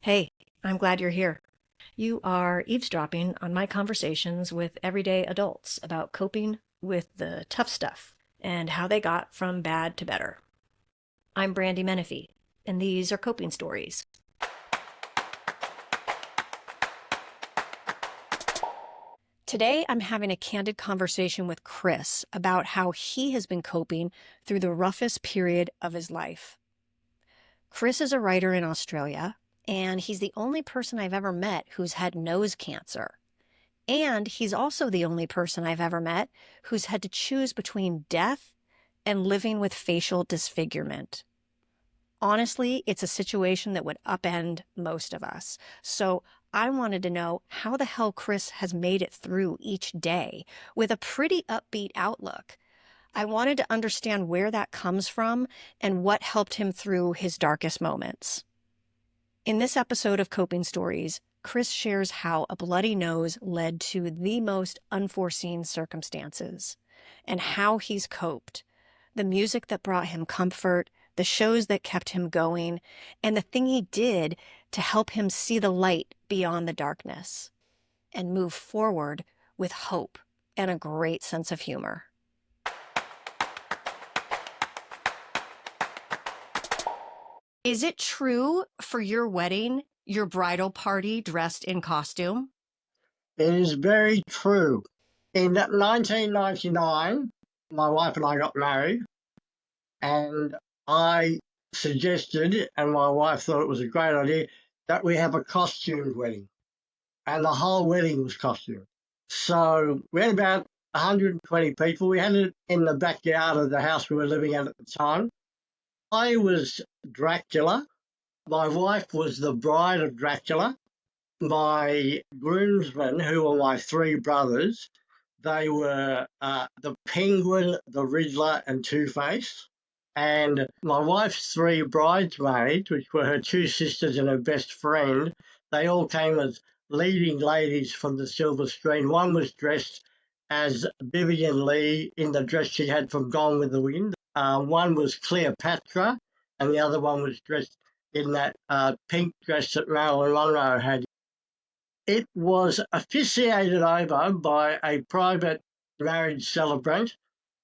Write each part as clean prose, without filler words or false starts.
Hey, I'm glad you're here. You are eavesdropping on my conversations with everyday adults about coping with the tough stuff and how they got from bad to better. I'm Brandy Menefee, and these are coping stories. Today, I'm having a candid conversation with Chris about how he has been coping through the roughest period of his life. Chris is a writer in Australia, and he's the only person I've ever met who's had nose cancer. And he's also the only person I've ever met who's had to choose between death and living with facial disfigurement. Honestly, it's a situation that would upend most of us. So I wanted to know how the hell Chris has made it through each day with a pretty upbeat outlook. I wanted to understand where that comes from and what helped him through his darkest moments. In this episode of Coping Stories, Chris shares how a bloody nose led to the most unforeseen circumstances and how he's coped, the music that brought him comfort, the shows that kept him going, and the thing he did to help him see the light beyond the darkness and move forward with hope and a great sense of humor. Is it true for your wedding, your bridal party dressed in costume? It is very true. In 1999, my wife and I got married, and I suggested, and my wife thought it was a great idea, that we have a costumed wedding. And the whole wedding was costumed. So we had about 120 people. We had it in the backyard of the house we were living at the time. I was Dracula. My wife was the bride of Dracula. My groomsmen, who were my three brothers, they were the Penguin, the Riddler, and Two-Face. And my wife's three bridesmaids, which were her two sisters and her best friend, they all came as leading ladies from the silver screen. One was dressed as Vivian Lee in the dress she had from Gone with the Wind. One was Cleopatra, and the other one was dressed in that pink dress that Marilyn Monroe had. It was officiated over by a private marriage celebrant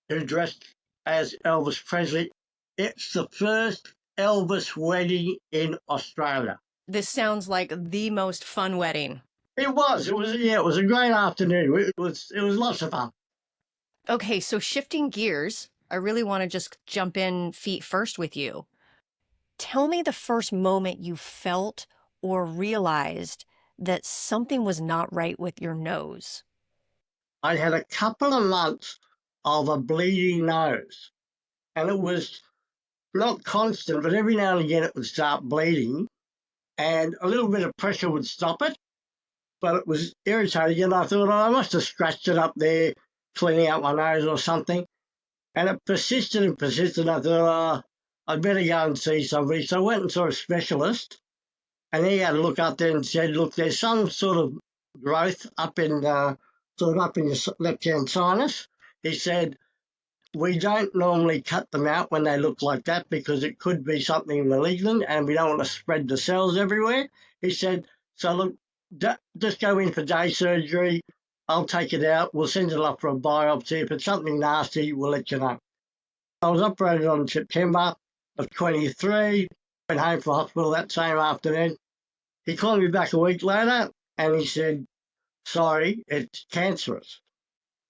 who dressed as Elvis Presley. It's the first Elvis wedding in Australia. This sounds like the most fun wedding. It was a great afternoon. It was lots of fun. Okay, so shifting gears, I really want to just jump in feet first with you. Tell me the first moment you felt or realized that something was not right with your nose. I had a couple of months of a bleeding nose, and it was not constant, but every now and again it would start bleeding, and a little bit of pressure would stop it. But it was irritating, and I thought, I must have scratched it up there, cleaning out my nose or something. And it persisted and persisted. I thought, I'd better go and see somebody. So I went and saw a specialist, and he had a look up there and said, look, there's some sort of growth up in up in your left-hand sinus. He said, we don't normally cut them out when they look like that because it could be something malignant and we don't want to spread the cells everywhere. He said, so look, just go in for day surgery. I'll take it out. We'll send it off for a biopsy. If it's something nasty, we'll let you know. I was operated on September of 23. Went home from hospital that same afternoon. He called me back a week later and he said, sorry, it's cancerous.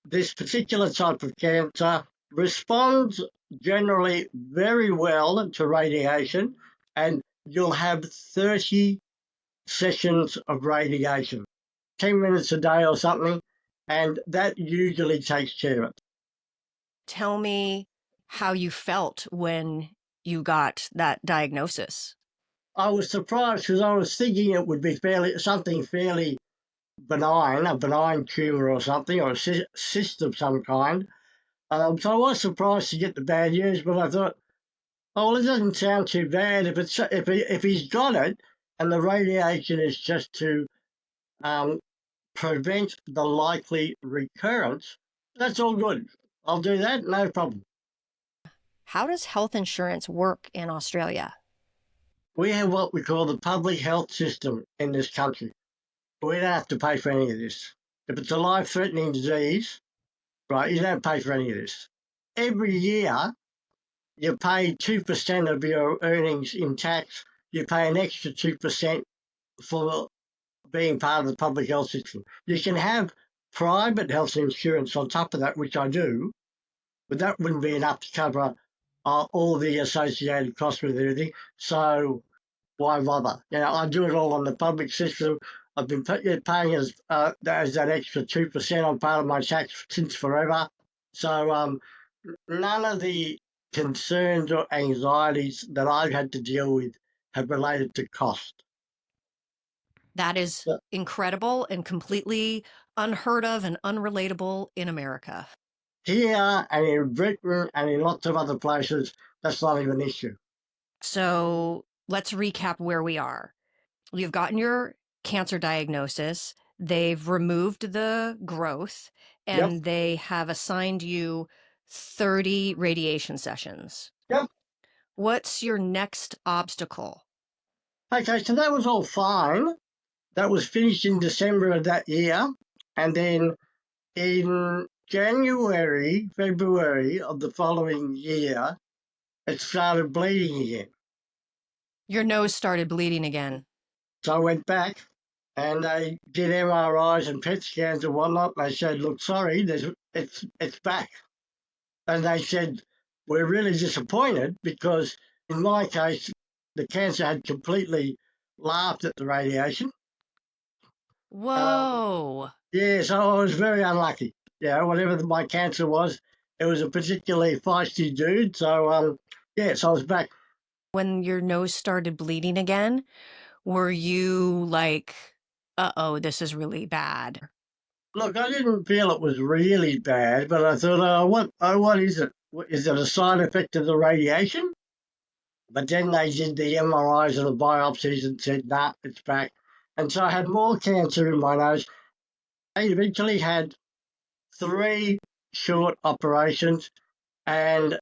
This particular type of cancer responds generally very well to radiation, and you'll have 30 sessions of radiation, 10 minutes a day or something, and that usually takes care of it. Tell me how you felt when you got that diagnosis. I was surprised because I was thinking it would be something fairly benign, a benign tumour or something, or a cyst of some kind. So I was surprised to get the bad news, but I thought, oh, well, it doesn't sound too bad if he's got it, and the radiation is just to prevent the likely recurrence. That's all good. I'll do that, no problem. How does health insurance work in Australia? We have what we call the public health system in this country. We don't have to pay for any of this. If it's a life-threatening disease, right, you don't pay for any of this. Every year, you pay 2% of your earnings in tax. You pay an extra 2% for being part of the public health system. You can have private health insurance on top of that, which I do, but that wouldn't be enough to cover all the associated costs with everything. So why bother? I do it all on the public system. I've been paying as that extra 2% on part of my tax since forever. So none of the concerns or anxieties that I've had to deal with have related to cost. That is But incredible and completely unheard of and unrelatable in America. here and in Britain and in lots of other places, that's not even an issue. So let's recap where we are. You've gotten your cancer diagnosis, they've removed the growth, Yep, and they have assigned you 30 radiation sessions. yep. What's your next obstacle? Okay, so that was all fine. That was finished in December of that year. And then in January, February of the following year, it started bleeding again. Your nose started bleeding again. So I went back and they did MRIs and PET scans and whatnot. And they said, look, sorry, it's back. And they said, we're really disappointed because in my case, the cancer had completely laughed at the radiation. Um, Whoa. yeah, so I was very unlucky. Yeah, whatever my cancer was, it was a particularly feisty dude. So I was back. When your nose started bleeding again, were you like, uh-oh, this is really bad? Look, I didn't feel it was really bad, but I thought, what is it? Is it a side effect of the radiation? But then they did the MRIs and the biopsies and said, nah, it's back. And so I had more cancer in my nose. I eventually had 3 short operations and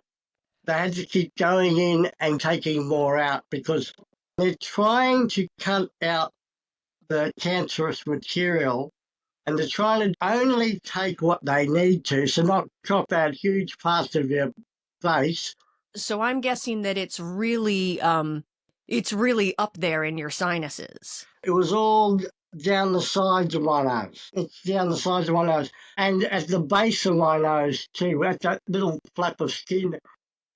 they had to keep going in and taking more out because they're trying to cut out the cancerous material and they're trying to only take what they need to, so not chop out huge parts of your face. So I'm guessing that it's really up there in your sinuses. It was all down the sides of my nose. It's down the sides of my nose. And at the base of my nose, too, at that little flap of skin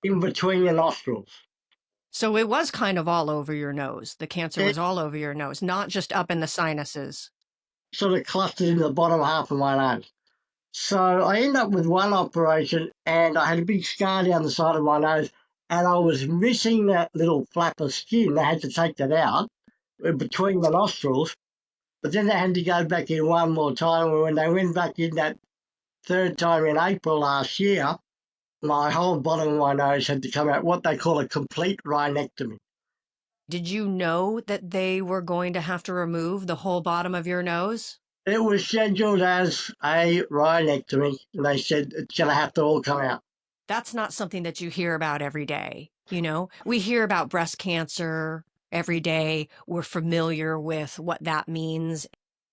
in between the nostrils. So it was kind of all over your nose. The cancer It was all over your nose, not just up in the sinuses. sort of clustered in the bottom half of my nose. So I ended up with one operation and I had a big scar down the side of my nose and I was missing that little flap of skin. They had to take that out between the nostrils. But then they had to go back in one more time. When they went back in that third time in April last year, my whole bottom of my nose had to come out, what they call a complete rhinectomy. Did you know that they were going to have to remove the whole bottom of your nose? It was scheduled as a rhinectomy, and they said it's going to have to all come out. That's not something that you hear about every day. We hear about breast cancer every day. We're familiar with what that means,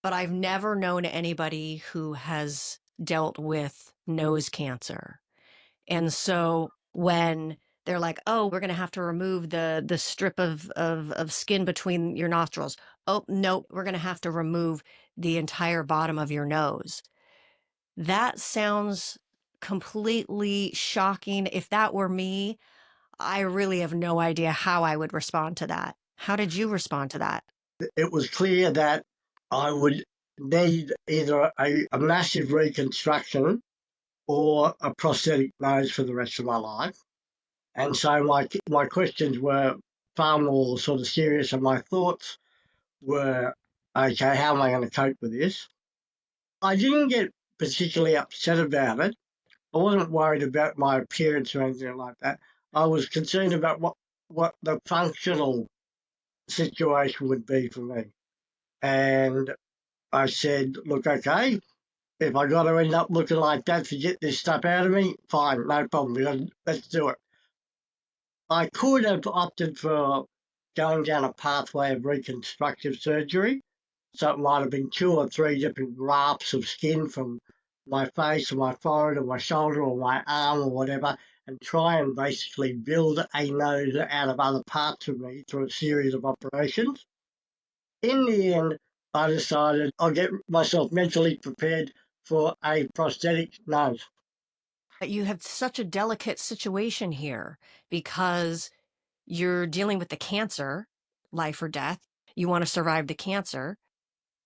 but I've never known anybody who has dealt with nose cancer. And so when they're like, oh, we're going to have to remove the strip of skin between your nostrils. Oh, no, we're going to have to remove the entire bottom of your nose. That sounds completely shocking. If that were me, I really have no idea how I would respond to that. How did you respond to that? It was clear that I would need either a massive reconstruction or a prosthetic nose for the rest of my life. And so my questions were far more sort of serious, and my thoughts were, okay, how am I going to cope with this? I didn't get particularly upset about it. I wasn't worried about my appearance or anything like that. I was concerned about what the functional situation would be for me. And I said, look, okay, if I got to end up looking like that to get this stuff out of me, fine, no problem. Let's do it. I could have opted for going down a pathway of reconstructive surgery. So it might have been 2 or 3 different grafts of skin from my face or my forehead or my shoulder or my arm or whatever, and try and basically build a nose out of other parts of me through a series of operations. In the end, I decided I'll get myself mentally prepared for a prosthetic nose. You have such a delicate situation here because you're dealing with the cancer, life or death. You want to survive the cancer,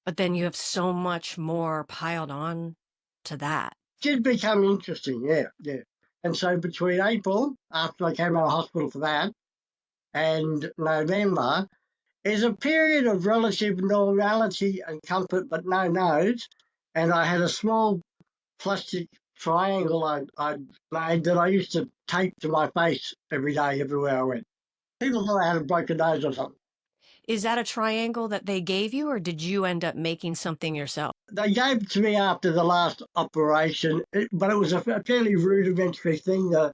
but then you have so much more piled on to that. Did become interesting, yeah. And so between April, after I came out of hospital for that, and November, is a period of relative normality and comfort, but no nose. And I had a small plastic triangle I'd made that I used to tape to my face every day, everywhere I went. People thought I had a broken nose or something. Is that a triangle that they gave you, or did you end up making something yourself? They gave it to me after the last operation, but it was a fairly rudimentary thing that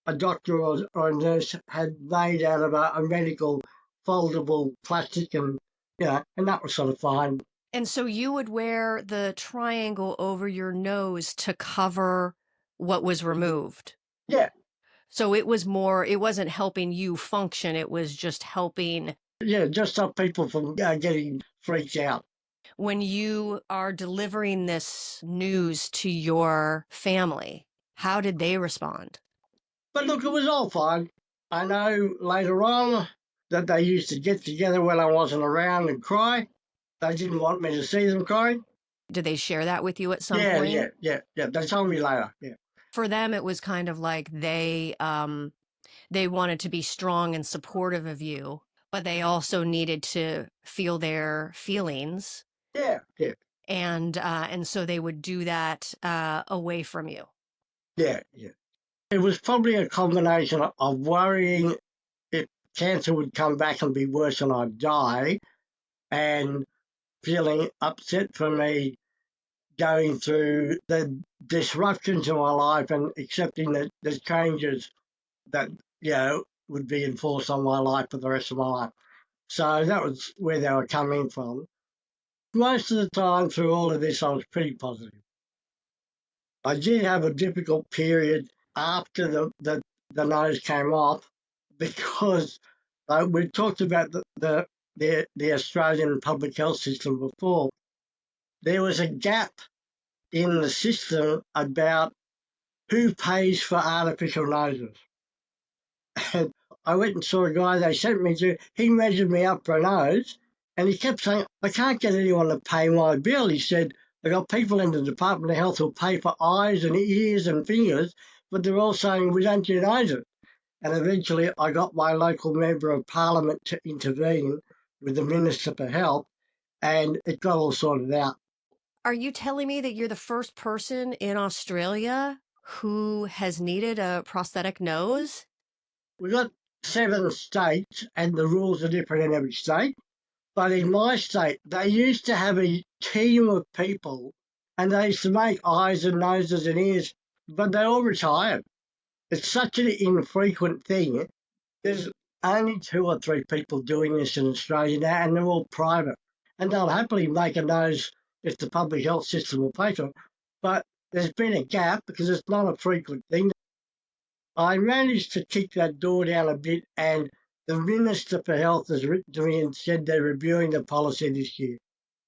a doctor or a nurse had made out of a medical foldable plastic, and that was sort of fine. And so you would wear the triangle over your nose to cover what was removed. Yeah, So it was more, it wasn't helping you function, it was just helping. yeah, just stop people from getting freaked out. When you are delivering this news to your family, how did they respond? But look, it was all fine. I know later on that they used to get together when I wasn't around and cry. They didn't want me to see them crying. Did they share that with you at some Yeah, point? yeah. They told me later. Yeah, For them, it was kind of like they wanted to be strong and supportive of you, but they also needed to feel their feelings, yeah, and so they would do that away from you. yeah. It was probably a combination of worrying if cancer would come back and be worse and I'd die, and feeling upset for me going through the disruption to my life and accepting the changes that would be enforced on my life for the rest of my life. So that was where they were coming from. Most of the time through all of this, I was pretty positive. I did have a difficult period after the nose came off because we talked about the Australian public health system before. There was a gap in the system about who pays for artificial noses. And I went and saw a guy they sent me to. He measured me up for a nose, and he kept saying, I can't get anyone to pay my bill. He said, I got people in the Department of Health who'll pay for eyes and ears and fingers, but they're all saying we don't do noses. And eventually I got my local member of parliament to intervene with the Minister for Health, and it got all sorted out. Are you telling me that you're the first person in Australia who has needed a prosthetic nose? We got 7 states, and the rules are different in every state. But in my state, they used to have a team of people, and they used to make eyes and noses and ears, but they all retired. It's such an infrequent thing. There's only 2 or 3 people doing this in Australia now, and they're all private. And they'll happily make a nose if the public health system will pay for it. But there's been a gap because it's not a frequent thing. I managed to kick that door down a bit, and the Minister for Health has written to me and said they're reviewing the policy this year.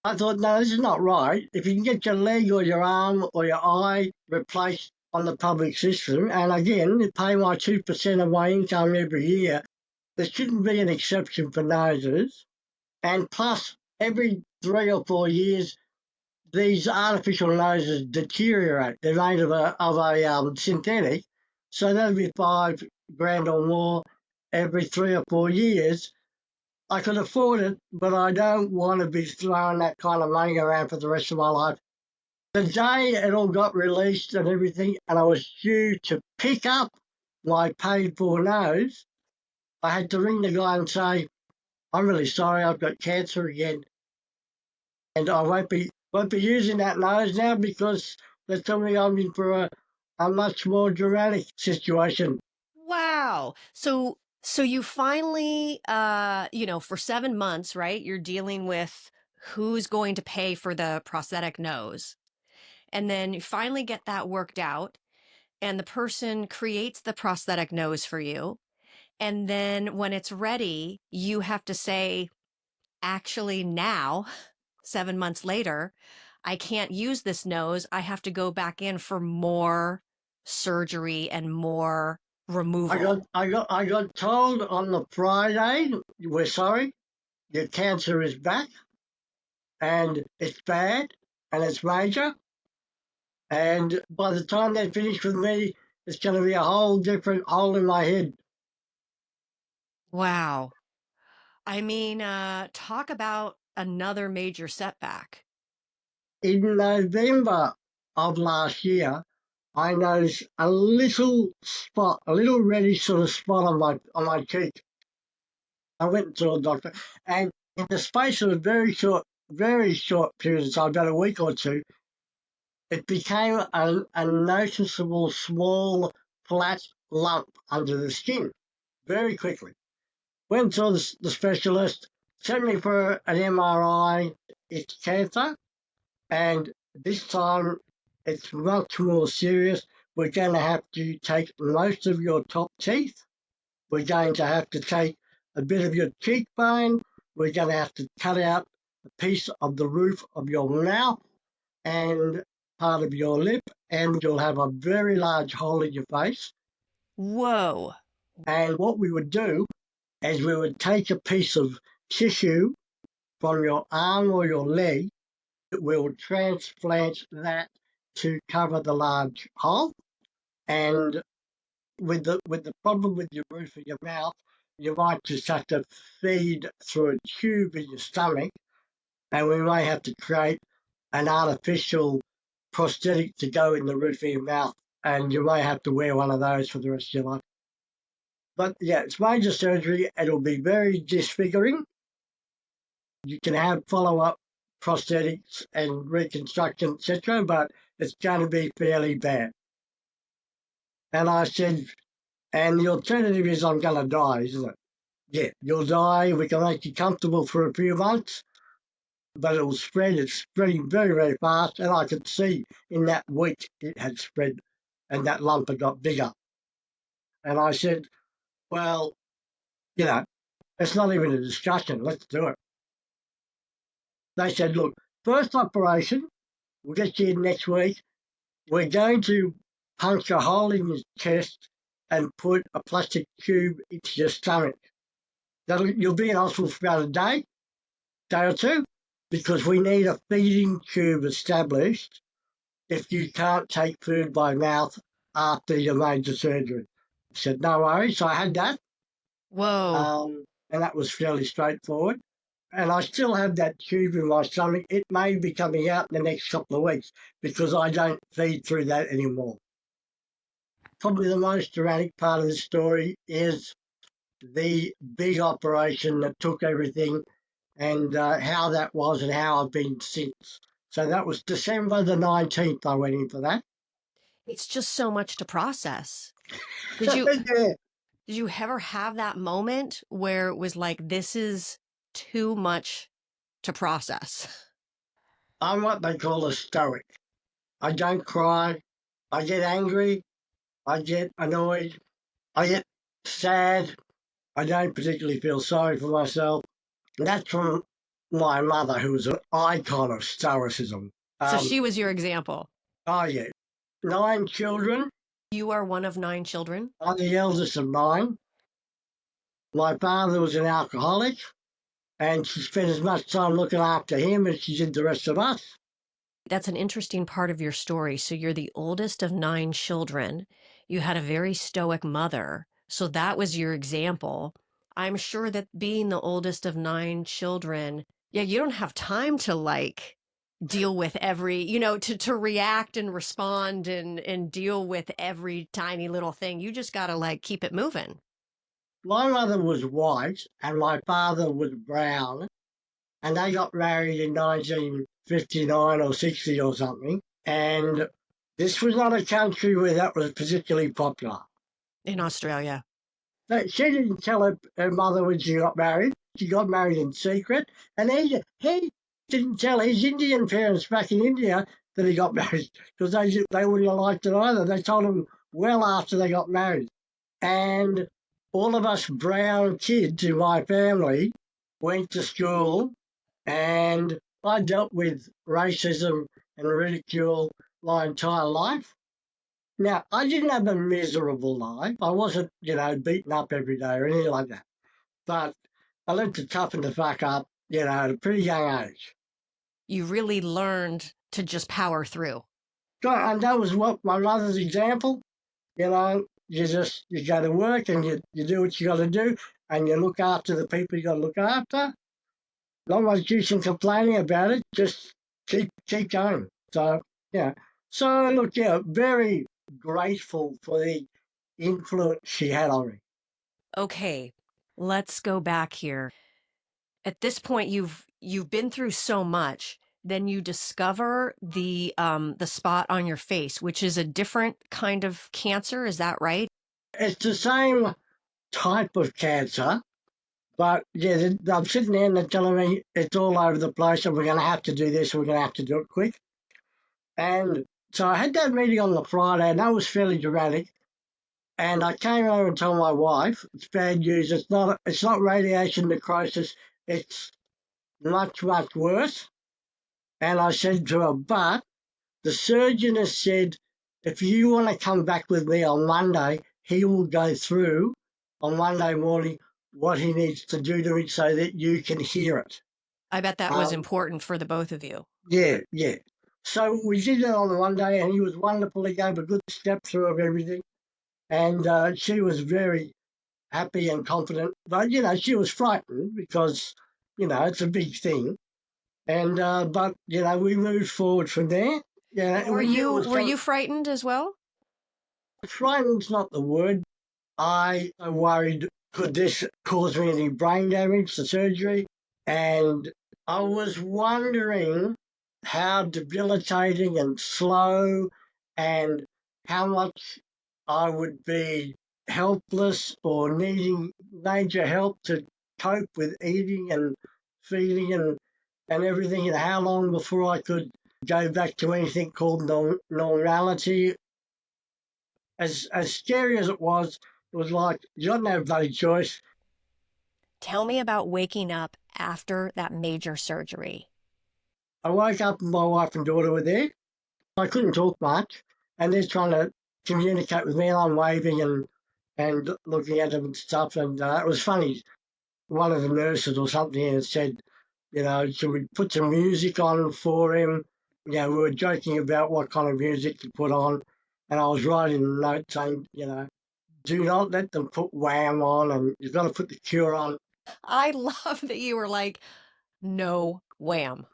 I thought, no, this is not right. If you can get your leg or your arm or your eye replaced on the public system, and again, they pay my 2% of my income every year, there shouldn't be an exception for noses. And plus, every 3 or 4 years, these artificial noses deteriorate. They're made of a synthetic, so that'll be $5,000 or more every 3 or 4 years. I can afford it, but I don't want to be throwing that kind of money around for the rest of my life. The day it all got released and everything, and I was due to pick up my paid for nose, I had to ring the guy and say, I'm really sorry, I've got cancer again, and I won't be using that nose now because they tell me I'm in for a much more dramatic situation. Wow. So So you finally, for 7 months, right? You're dealing with who's going to pay for the prosthetic nose. And then you finally get that worked out, and the person creates the prosthetic nose for you. And then when it's ready, you have to say, actually, now, 7 months later, I can't use this nose. I have to go back in for more surgery and more removal. I got told on the Friday, we're sorry, your cancer is back and it's bad and it's major. And by the time they finish with me, it's going to be a whole different hole in my head. Wow. I mean, talk about another major setback. In November of last year, I noticed a little spot, a little reddish sort of spot on my cheek. I went to a doctor, and in the space of a very short period of time, about a week or two, it became a noticeable small flat lump under the skin very quickly. Went to the specialist, sent me for an MRI. It's cancer, and this time it's much more serious. We're going to have to take most of your top teeth. We're going to have to take a bit of your cheekbone. We're going to have to cut out a piece of the roof of your mouth and part of your lip, and you'll have a very large hole in your face. Whoa. And what we would do is we would take a piece of tissue from your arm or your leg. We'll transplant that to cover the large hole. And with the problem with your roof of your mouth, you might just have to feed through a tube in your stomach, and we may have to create an artificial prosthetic to go in the roof of your mouth, and you may have to wear one of those for the rest of your life. But yeah, it's major surgery. It'll be very disfiguring. You can have follow-up prosthetics and reconstruction, etc., but it's going to be fairly bad. And I said, and the alternative is I'm going to die, isn't it? Yeah, you'll die. We can make you comfortable for a few months, but it'll spread. It's spreading very, very fast. And I could see in that week it had spread and that lump had got bigger. And I said, well, you know, it's not even a discussion. Let's do it. They said, look, first operation, we'll get you in next week. We're going to punch a hole in your chest and put a plastic tube into your stomach. You'll be in hospital for about a day or two, because we need a feeding tube established if you can't take food by mouth after your major surgery. I said, no worries. So I had that, Whoa. and that was fairly straightforward. And I still have that tube in my stomach. It may be coming out in the next couple of weeks because I don't feed through that anymore. Probably the most dramatic part of the story is the big operation that took everything and how that was and how I've been since. So that was December the 19th I went in for that. It's just so much to process. Did you Yeah, did you ever have that moment where it was like, this is too much to process? I'm what they call a stoic. I don't cry. I get angry. I get annoyed. I get sad. I don't particularly feel sorry for myself. And that's from my mother, who was an icon of stoicism. So Um, she was your example. oh, yeah. 9 children. You are one of 9 children. I'm the eldest of 9. My father was an alcoholic, and she spent as much time looking after him as she did the rest of us. That's an interesting part of your story. So you're the oldest of 9 children. You had a very stoic mother. So that was your example. I'm sure that being the oldest of 9 children, yeah, you don't have time to like deal with every, to react and respond and deal with every tiny little thing. You just got to like keep it moving. My mother was white, and my father was brown, and they got married in 1959 or 60 or something. And this was not a country where that was particularly popular. In Australia. She didn't tell her mother when she got married. She got married in secret, and he didn't tell his Indian parents back in India that he got married because they wouldn't have liked it either. They told him well after they got married, and all of us brown kids in my family went to school, and I dealt with racism and ridicule my entire life. Now, I didn't have a miserable life. I wasn't, beaten up every day or anything like that. But I learned to toughen the fuck up, at a pretty young age. You really learned to just power through. And that was what my mother's example. You go to work and you do what you got to do and you look after the people you got to look after. Not much use in complaining about it. Just keep going. So, yeah. So, look, very grateful for the influence she had on me. Okay, let's go back here. At this point, you've been through so much. Then you discover the spot on your face, which is a different kind of cancer. Is that right? It's the same type of cancer, but yeah, I'm sitting there and they're telling me it's all over the place and we're going to have to do this and we're going to have to do it quick. And so I had that meeting on the Friday and that was fairly dramatic. And I came home and told my wife, it's bad news. It's not radiation necrosis. It's much, much worse. And I said to her, but the surgeon has said, if you want to come back with me on Monday, he will go through on Monday morning what he needs to do to it so that you can hear it. I bet that was Um, important for the both of you. yeah, yeah. So we did it on one day, and he was wonderful. He gave a good step through of everything, and she was very happy and confident. But she was frightened because it's a big thing. And but we moved forward from there. Yeah, And we knew it was were coming. you frightened as well? Frightened's not the word. I worried, could this cause me any brain damage, the surgery? And I was wondering how debilitating and slow and how much I would be helpless or needing major help to cope with eating and feeding and everything, and how long before I could go back to anything called normality. As scary as it was like you got no bloody choice. Tell me about waking up after that major surgery. I woke up and my wife and daughter were there. I couldn't talk much, and they're trying to communicate with me, and I'm waving and looking at them and stuff. And it was funny. One of the nurses or something had said, should we put some music on for him? We were joking about what kind of music to put on, and I was writing a note saying, do not let them put Wham on, and you've got to put the Cure on. I love that you were like, no wham.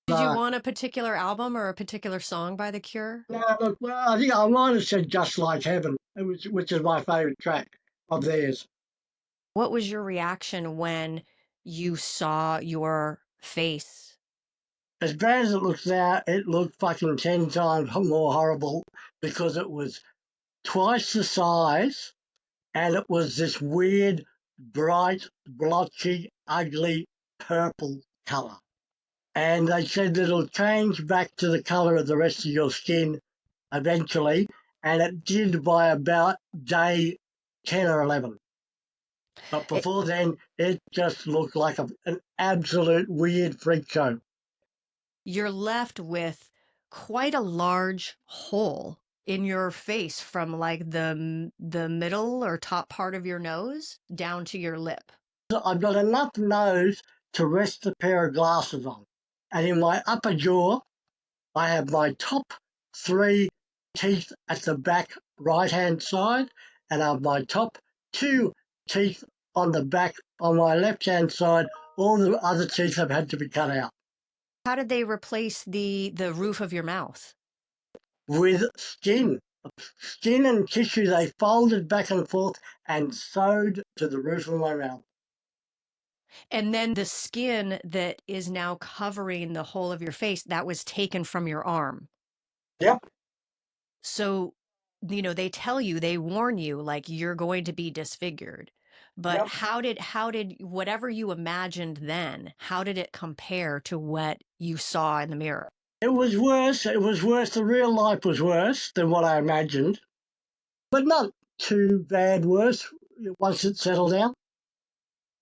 Did you Uh, want a particular album or a particular song by The Cure? no, look, well, I think I might have said Just Like Heaven, which is my favourite track of theirs. What was your reaction when you saw your face? As bad as it looks now, it looked fucking 10 times more horrible because it was twice the size and it was this weird, bright, blotchy, ugly purple colour. And they said that it'll change back to the colour of the rest of your skin eventually, and it did by about day 10 or 11. But It, before then, it just looked like an absolute weird freak show. you're left with quite a large hole in your face from like the middle or top part of your nose down to your lip. I've got enough nose to rest a pair of glasses on. And in my upper jaw, I have my top three teeth at the back right hand side, and I have my top two teeth on the back on my left hand side. All the other teeth have had to be cut out How did they replace the roof of your mouth? with skin. Skin and tissue they folded back and forth and sewed to the roof of my mouth. And then the skin that is now covering the whole of your face, that was taken from your arm. Yep. So they tell you, they warn you, like you're going to be disfigured. But Yep. how did whatever you imagined then, how did it compare to what you saw in the mirror? It was worse. It was worse. The real life was worse than what I imagined, but not too bad worse once it settled down.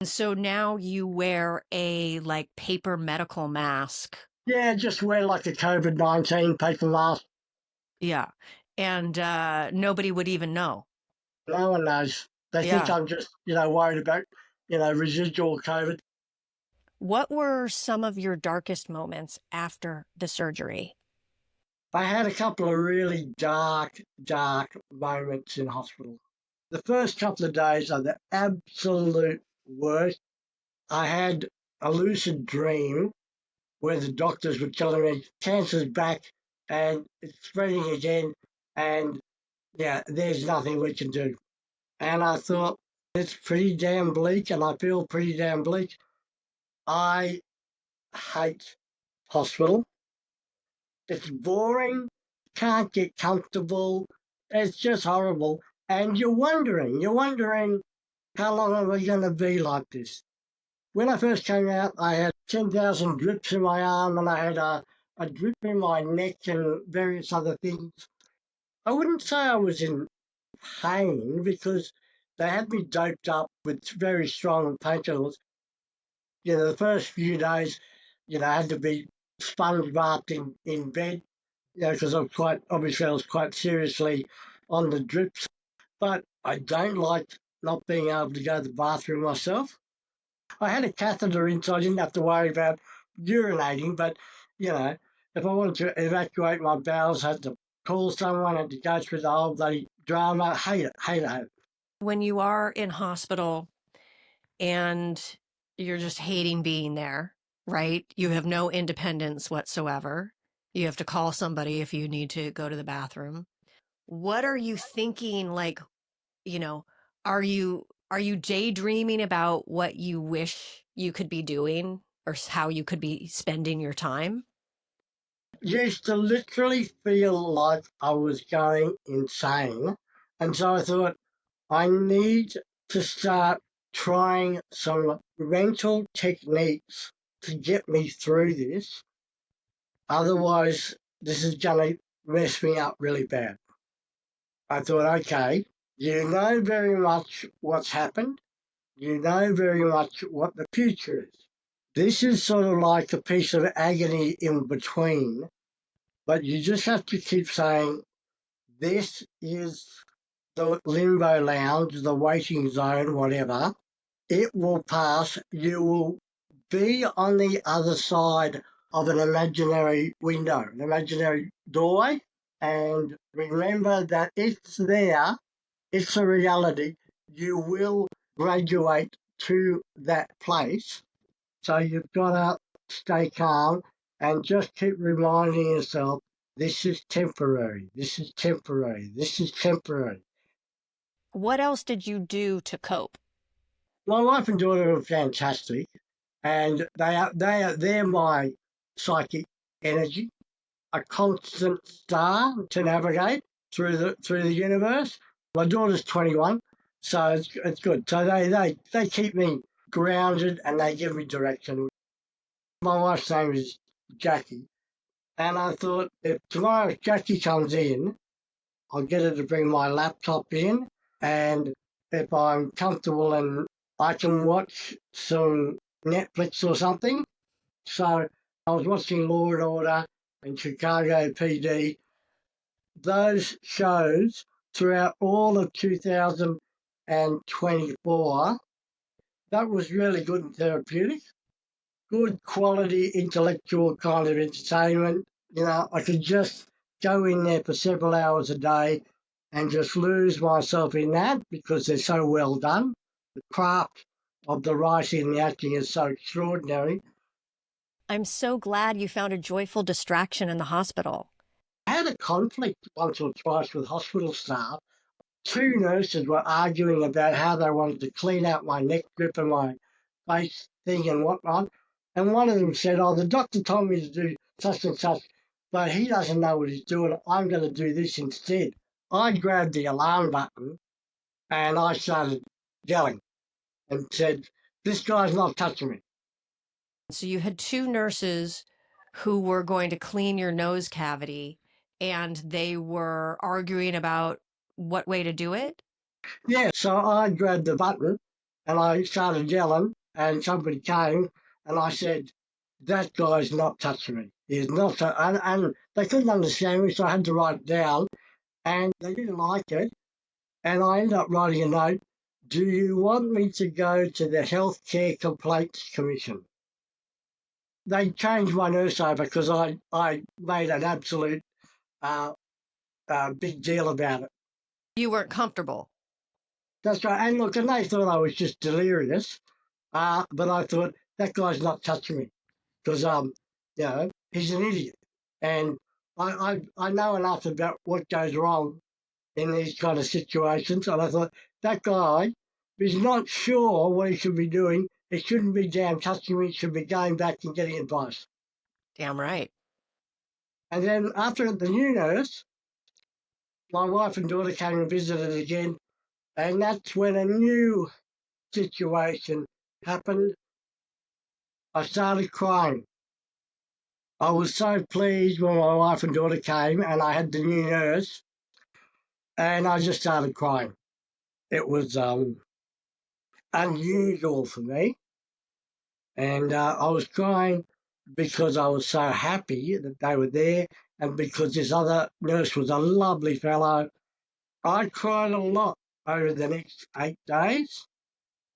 And so now you wear a like paper medical mask. Yeah, just wear like a COVID-19 paper mask. Yeah. And nobody would even know. No one knows. They think Yeah. I'm just, worried about, residual COVID. What were some of your darkest moments after the surgery? I had a couple of really dark, dark moments in hospital. The first couple of days are the absolute worst. I had a lucid dream where the doctors were telling me cancer's back and it's spreading again, and yeah, there's nothing we can do. And I thought, it's pretty damn bleak, and I feel pretty damn bleak. I hate hospital. It's boring, can't get comfortable, it's just horrible. And you're wondering how long are we going to be like this? When I first came out, I had 10,000 drips in my arm and I had a drip in my neck and various other things. I wouldn't say I was in pain because they had me doped up with very strong painkillers. The first few days, I had to be sponge bathed in bed, because I was quite seriously on the drips. But I don't like not being able to go to the bathroom myself. I had a catheter in, so I didn't have to worry about urinating. But if I wanted to evacuate my bowels, I had to call someone, had to go through the whole bloody drama. I hate it, hate it, hate it. When you are in hospital and you're just hating being there, right? You have no independence whatsoever. You have to call somebody if you need to go to the bathroom. What are you thinking? Like, you know, are you daydreaming about what you wish you could be doing or how you could be spending your time? Used to literally feel like I was going insane. And so I thought, I need to start trying some mental techniques to get me through this. Otherwise, this is going to mess me up really bad. I thought, okay, you know very much what's happened. You know very much what the future is. This is sort of like a piece of agony in between, but you just have to keep saying, this is the limbo lounge, the waiting zone, whatever. It will pass. You will be on the other side of an imaginary window, an imaginary doorway. And remember that it's there, it's a reality. You will graduate to that place. So you've got to stay calm and just keep reminding yourself, this is temporary, this is temporary, this is temporary. What else did you do to cope? My wife and daughter are fantastic, and they're my psychic energy, a constant star to navigate through the universe. My daughter's 21, so it's good. So they keep me grounded and they give me direction. My wife's name is Jackie, and I thought if tomorrow Jackie comes in, I'll get her to bring my laptop in, and if I'm comfortable and I can watch some Netflix or something. So I was watching Law and Order and Chicago PD, those shows throughout all of 2024. That was really good and therapeutic. Good quality intellectual kind of entertainment. I could just go in there for several hours a day and just lose myself in that because they're so well done. The craft of the writing and the acting is so extraordinary. I'm so glad you found a joyful distraction in the hospital. I had a conflict once or twice with hospital staff. Two nurses were arguing about how they wanted to clean out my neck grip and my face thing and whatnot. And one of them said, "Oh, the doctor told me to do such and such, but he doesn't know what he's doing. I'm going to do this instead." I grabbed the alarm button and I started yelling and said, "This guy's not touching me." So you had two nurses who were going to clean your nose cavity and they were arguing about what way to do it. Yeah, so I grabbed the button and I started yelling, and somebody came and I said, "That guy's not touching me. He's not." And they couldn't understand me, so I had to write it down, and they didn't like it. And I ended up writing a note. "Do you want me to go to the Healthcare Complaints Commission?" They changed my nurse over because I made an absolute uh, big deal about it. You weren't comfortable. That's right. And look, and they thought I was just delirious. But I thought that guy's not touching me because he's an idiot, and I know enough about what goes wrong in these kind of situations. And I thought that guy is not sure what he should be doing. He shouldn't be damn touching me. He should be going back and getting advice. Damn right. And then after the new nurse, my wife and daughter came and visited again, and that's when a new situation happened. I started crying. I was so pleased when my wife and daughter came and I had the new nurse, and I just started crying. It was unusual for me, and I was crying because I was so happy that they were there, and because this other nurse was a lovely fellow. I cried a lot over the next 8 days,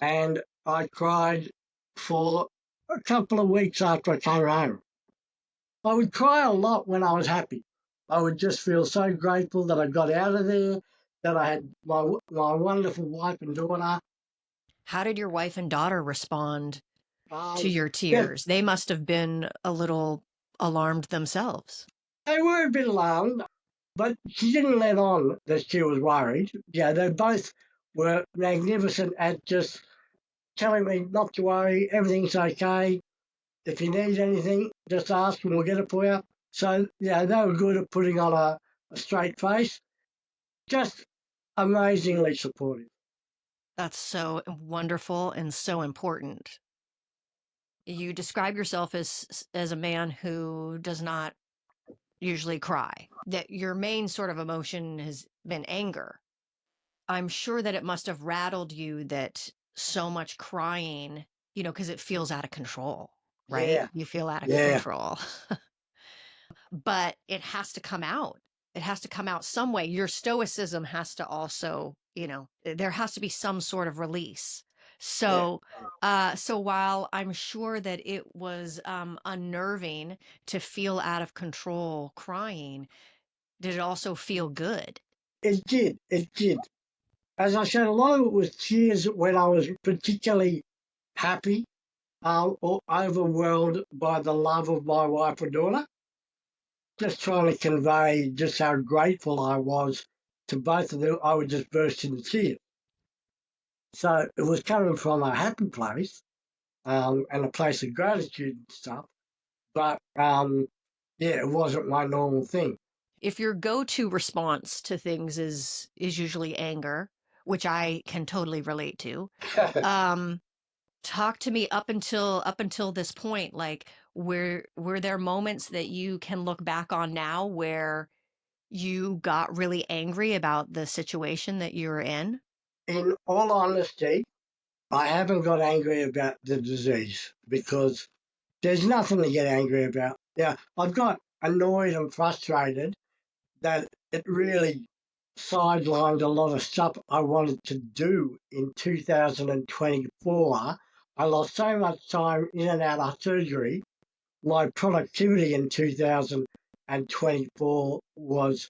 and I cried for a couple of weeks after I came home. I would cry a lot when I was happy. I would just feel so grateful that I got out of there, that I had my wonderful wife and daughter. How did your wife and daughter respond to Um, your yeah, tears? They must have been a little alarmed themselves. they were a bit alarmed, but she didn't let on that she was worried. Yeah, they both were magnificent at just telling me not to worry, everything's okay. If you need anything, just ask and we'll get it for you. So, yeah, they were good at putting on a straight face. Just amazingly supportive. That's so wonderful and so important. You describe yourself as a man who does not usually cry. That your main sort of emotion has been anger. I'm sure that it must have rattled you that so much crying, because it feels out of control, right? Yeah, You feel out of yeah. control. But it has to come out. It has to come out some way. Your stoicism has to also, there has to be some sort of release. Yeah. So while I'm sure that it was unnerving to feel out of control crying, did it also feel good? It did. It did. As I said, a lot of it was tears when I was particularly happy or overwhelmed by the love of my wife and daughter. Just trying to convey just how grateful I was to both of them. I would just burst into tears. So it was coming from a happy place and a place of gratitude and stuff. But yeah, it wasn't my normal thing. If your go-to response to things is usually anger, which I can totally relate to, um, talk to me up until this point. Like, were there moments that you can look back on now where you got really angry about the situation that you were in? In all honesty, I haven't got angry about the disease because there's nothing to get angry about. Yeah, I've got annoyed and frustrated that it really sidelined a lot of stuff I wanted to do in 2024. I lost so much time in and out of surgery. My productivity in 2024 was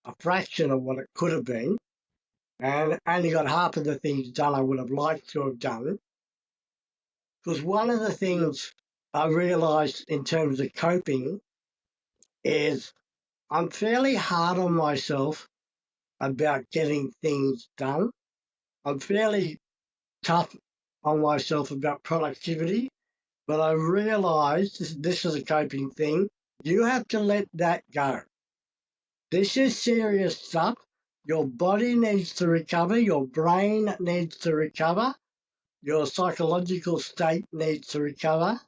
a fraction of what it could have been, and only got half of the things done I would have liked to have done. Because one of the things I realised in terms of coping is I'm fairly hard on myself about getting things done. I'm fairly tough on myself about productivity, but I realised this is a coping thing. You have to let that go. This is serious stuff. Your body needs to recover, your brain needs to recover, your psychological state needs to recover,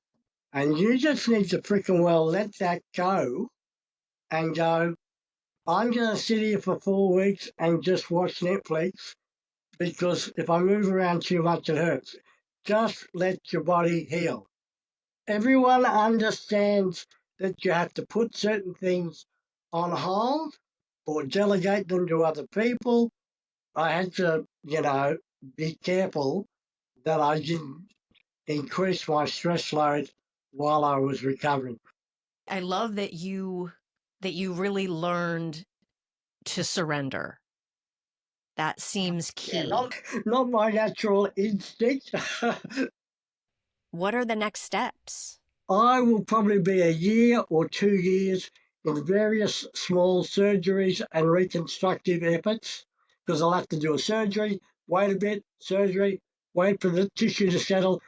and you just need to freaking well let that go and go, I'm going to sit here for 4 weeks and just watch Netflix because if I move around too much, it hurts. Just let your body heal. Everyone understands that you have to put certain things on hold or delegate them to other people. I had to, be careful that I didn't increase my stress load while I was recovering. I love that you really learned to surrender. That seems Yeah, key. not my natural instinct. What are the next steps? I will probably be a year or 2 years in various small surgeries and reconstructive efforts because I'll have to do a surgery, wait a bit, surgery, wait for the tissue to settle,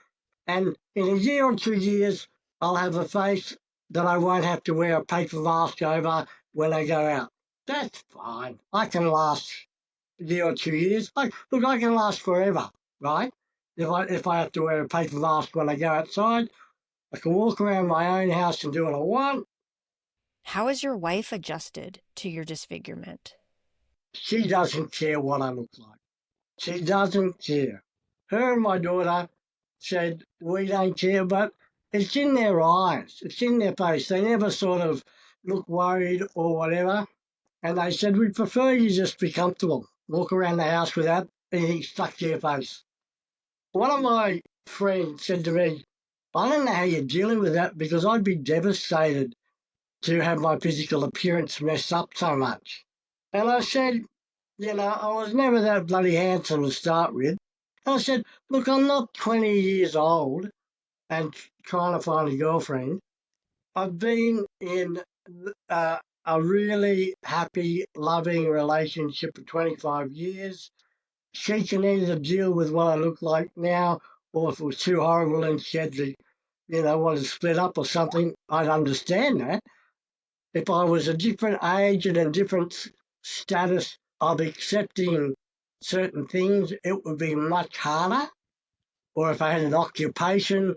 and in a year or 2 years, I'll have a face that I won't have to wear a paper mask over when I go out. That's fine. I can last a year or 2 years. Look, I can last forever, right? If I have to wear a paper mask when I go outside, I can walk around my own house and do what I want. How has your wife adjusted to your disfigurement? She doesn't care what I look like. She doesn't care. Her and my daughter said, we don't care, but it's in their eyes. It's in their face. They never sort of look worried or whatever. And they said, we prefer you just be comfortable. Walk around the house without anything stuck to your face. One of my friends said to me, I don't know how you're dealing with that because I'd be devastated to have my physical appearance messed up so much. And I said, I was never that bloody handsome to start with. And I said, look, I'm not 20 years old and trying to find a girlfriend. I've been in a really happy, loving relationship for 25 years. She can either deal with what I look like now, or if it was too horrible and she had to, want to split up or something, I'd understand that. If I was a different age and a different status of accepting certain things, it would be much harder. Or if I had an occupation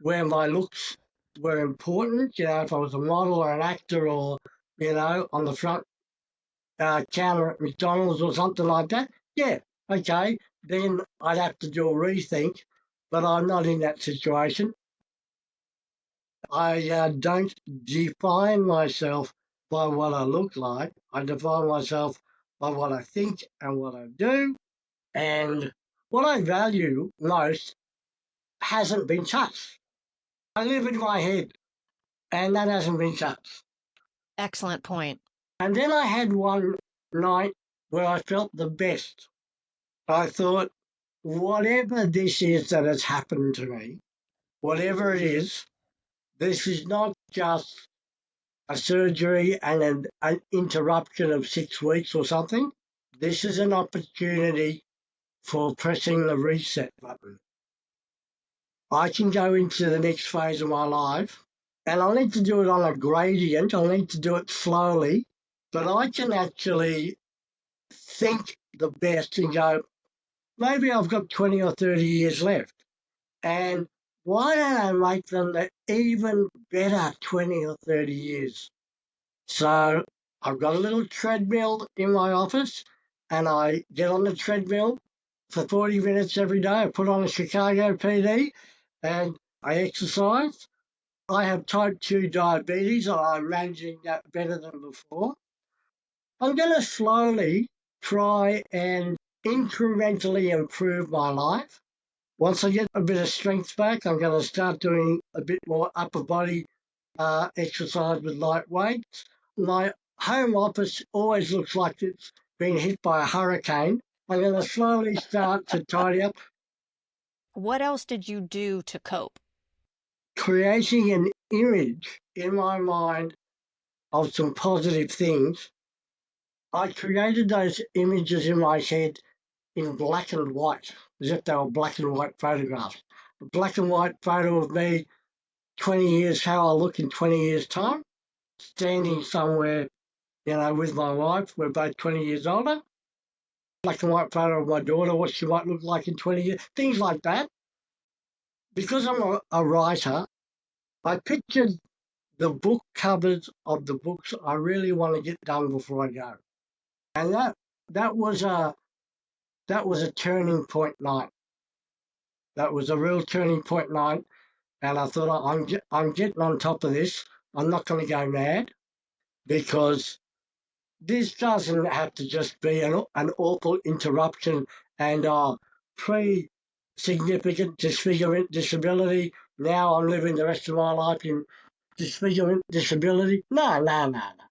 where my looks were important, if I was a model or an actor or, on the front counter at McDonald's or something like that, yeah, okay, then I'd have to do a rethink. But I'm not in that situation. I don't define myself by what I look like. I define myself by what I think and what I do. And what I value most hasn't been touched. I live in my head, and that hasn't been touched. Excellent point. And then I had one night where I felt the best. I thought, whatever this is that has happened to me, whatever it is, this is not just a surgery and an interruption of 6 weeks or something. This is an opportunity for pressing the reset button. I can go into the next phase of my life and I'll need to do it on a gradient. I'll need to do it slowly, but I can actually think the best and go, maybe I've got 20 or 30 years left. And why don't I make them the even better 20 or 30 years? So I've got a little treadmill in my office and I get on the treadmill for 40 minutes every day. I put on a Chicago PD and I exercise. I have type 2 diabetes and I'm managing that better than before. I'm going to slowly try and incrementally improve my life. Once I get a bit of strength back, I'm going to start doing a bit more upper body exercise with light weights. My home office always looks like it's been hit by a hurricane. I'm going to slowly start to tidy up, What else did you do to cope? creating an image in my mind of some positive things. I created those images in my head in black and white, as if they were black and white photographs. A black and white photo of me 20 years, how I'll look in 20 years' time, standing somewhere, with my wife. We're both 20 years older. black and white photo of my daughter, what she might look like in 20 years, things like that. Because I'm a writer, I pictured the book covers of the books I really want to get done before I go. And that was a turning point night. That was a real turning point night. And I thought, I'm getting on top of this. I'm not going to go mad because this doesn't have to just be an awful interruption and pre-significant disfigurement disability. Now I'm living the rest of my life in disfigurement disability. No, no, no, no.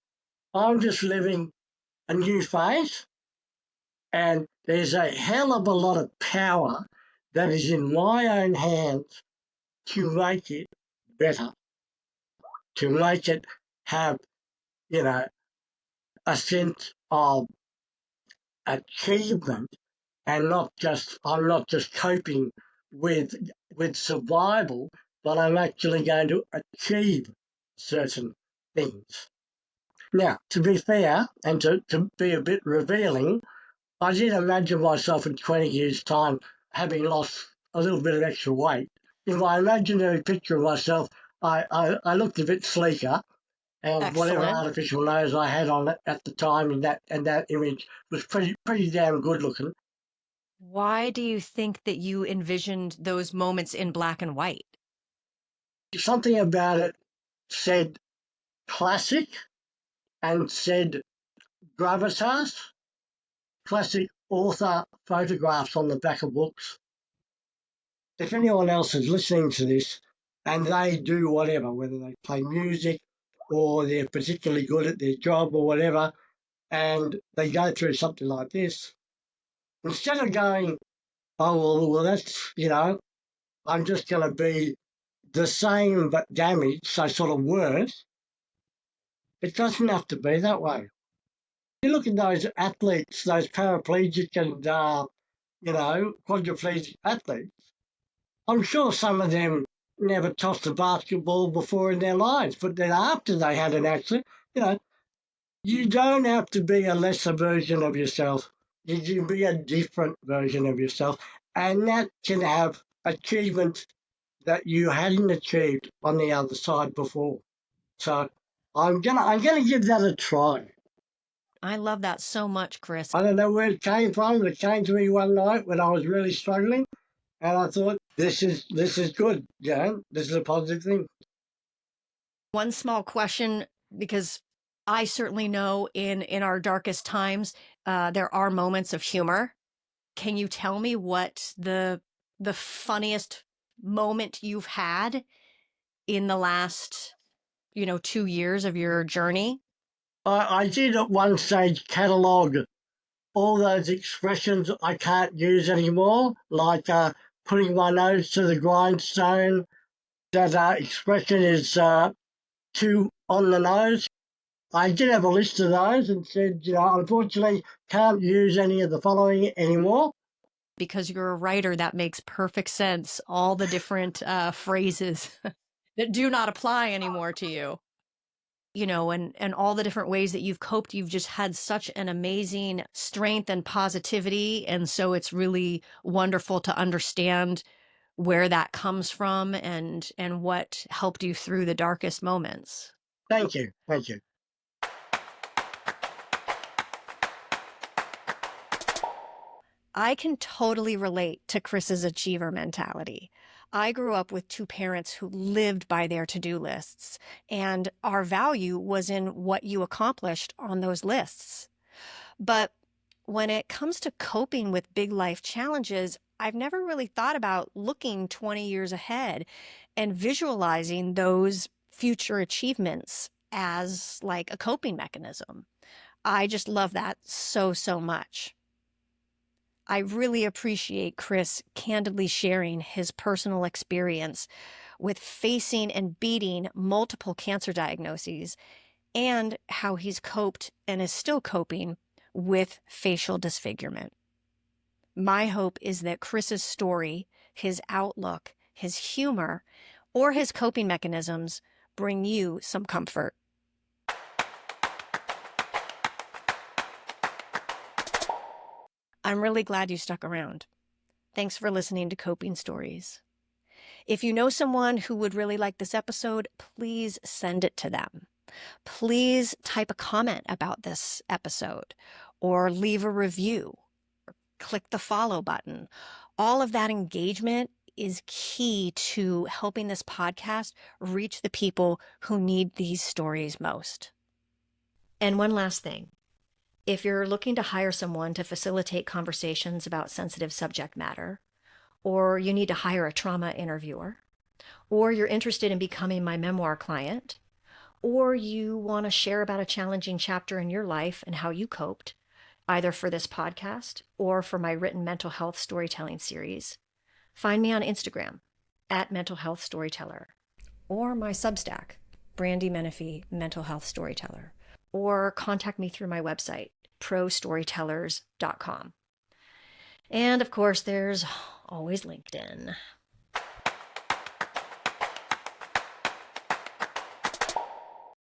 I'm just living a new phase, and there's a hell of a lot of power that is in my own hands to make it better, to make it have, you know, a sense of achievement and I'm not just coping with survival, but I'm actually going to achieve certain things. Now, to be fair and to be a bit revealing, I did imagine myself in 20 years' time having lost a little bit of extra weight. In my imaginary picture of myself, I looked a bit sleeker, and whatever Excellent. artificial nose I had on it at the time in that image was pretty damn good looking. Why do you think that you envisioned those moments in black and white? Something about it said classic and said gravitas, classic author photographs on the back of books. If anyone else is listening to this and they do whatever, whether they play music or they're particularly good at their job or whatever, and they go through something like this, instead of going, oh, well, that's, I'm just going to be the same but damaged, so sort of worse, it doesn't have to be that way. You look at those athletes, those paraplegic and, quadriplegic athletes, I'm sure some of them never tossed a basketball before in their lives, but then after they had an accident, you know, you don't have to be a lesser version of yourself. You can be a different version of yourself, and that can have achievements that you hadn't achieved on the other side before. So I'm gonna give that a try. I love that so much, Chris. I don't know where it came from, but it came to me one night when I was really struggling, and I thought this is good. This is a positive thing. One small question, because I certainly know in our darkest times, there are moments of humor. Can you tell me what the funniest moment you've had in the last, 2 years of your journey? I did at one stage catalogue all those expressions I can't use anymore, like putting my nose to the grindstone. That expression is too on the nose. I did have a list of those and said, unfortunately, can't use any of the following anymore. Because you're a writer, that makes perfect sense. All the different phrases that do not apply anymore to you. And all the different ways that you've coped, you've just had such an amazing strength and positivity. And so it's really wonderful to understand where that comes from and what helped you through the darkest moments. Thank you. Thank you. I can totally relate to Chris's achiever mentality. I grew up with two parents who lived by their to-do lists, and our value was in what you accomplished on those lists. But when it comes to coping with big life challenges, I've never really thought about looking 20 years ahead and visualizing those future achievements as like a coping mechanism. I just love that so, so much. I really appreciate Chris candidly sharing his personal experience with facing and beating multiple cancer diagnoses and how he's coped and is still coping with facial disfigurement. My hope is that Chris's story, his outlook, his humor, or his coping mechanisms bring you some comfort. I'm really glad you stuck around. Thanks for listening to Coping Stories. If you know someone who would really like this episode, please send it to them. Please type a comment about this episode or leave a review. Click the follow button. All of that engagement is key to helping this podcast reach the people who need these stories most. And one last thing. If you're looking to hire someone to facilitate conversations about sensitive subject matter, or you need to hire a trauma interviewer, or you're interested in becoming my memoir client, or you want to share about a challenging chapter in your life and how you coped, either for this podcast or for my written mental health storytelling series, find me on Instagram at Mental Health Storyteller, or my Substack, Brandy Menefee Mental Health Storyteller, or contact me through my website, prostorytellers.com. And of course, there's always LinkedIn.